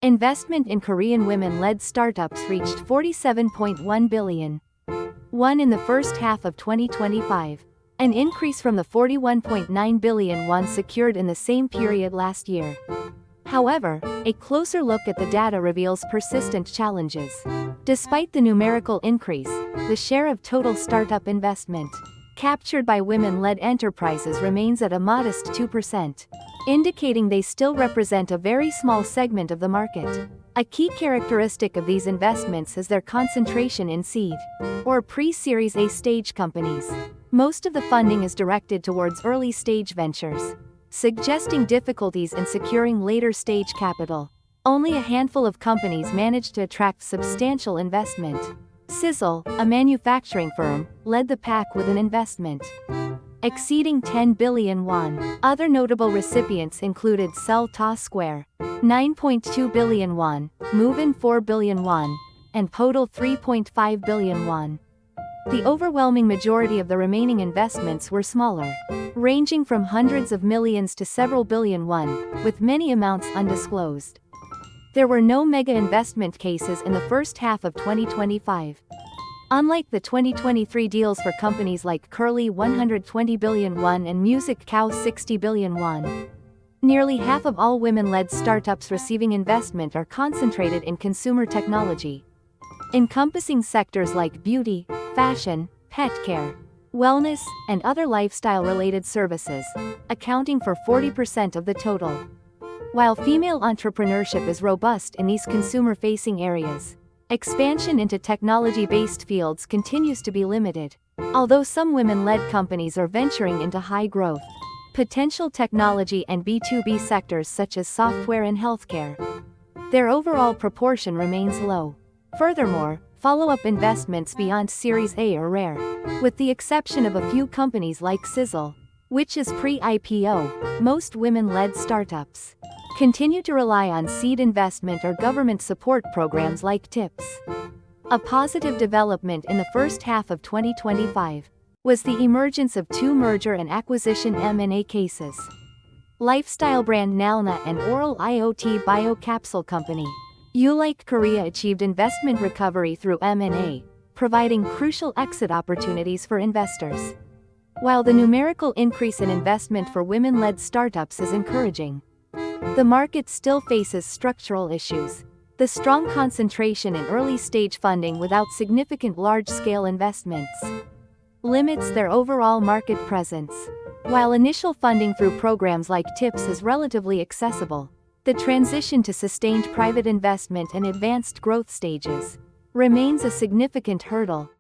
Investment in Korean women-led startups reached 47.1 billion won in the first half of 2025, an increase from the 41.9 billion won secured in the same period last year. However, a closer look at the data reveals persistent challenges. Despite the numerical increase, the share of total startup investment captured by women-led enterprises remains at a modest 2%, indicating they still represent a very small segment of the market. A key characteristic of these investments is their concentration in seed, or pre-Series A stage companies. Most of the funding is directed towards early-stage ventures, suggesting difficulties in securing later-stage capital. Only a handful of companies managed to attract substantial investment. Sizzle, a manufacturing firm, led the pack with an investment exceeding 10 billion won. Other notable recipients included Seoul Ta Square, 9.2 billion won, Movin 4 billion won, and Podal 3.5 billion won. The overwhelming majority of the remaining investments were smaller, ranging from hundreds of millions to several billion won, with many amounts undisclosed. There were no mega investment cases in the first half of 2025. Unlike the 2023 deals for companies like Curly 120 billion won and Music Cow 60 billion won, nearly half of all women-led startups receiving investment are concentrated in consumer technology, encompassing sectors like beauty, fashion, pet care, wellness, and other lifestyle-related services, accounting for 40% of the total. While female entrepreneurship is robust in these consumer-facing areas, expansion into technology-based fields continues to be limited. Although some women-led companies are venturing into high-growth, potential technology and B2B sectors such as software and healthcare, their overall proportion remains low. Furthermore, follow-up investments beyond Series A are rare, with the exception of a few companies like Sizzle, which is pre-IPO. Most women-led startups continue to rely on seed investment or government support programs like TIPS. A positive development in the first half of 2025 was the emergence of two merger and acquisition M&A cases. Lifestyle brand Nalna and oral IoT biocapsule company Ulike Korea achieved investment recovery through M&A, providing crucial exit opportunities for investors. While the numerical increase in investment for women-led startups is encouraging, the market still faces structural issues. The strong concentration in early-stage funding without significant large-scale investments limits their overall market presence. While initial funding through programs like TIPS is relatively accessible, the transition to sustained private investment and advanced growth stages remains a significant hurdle.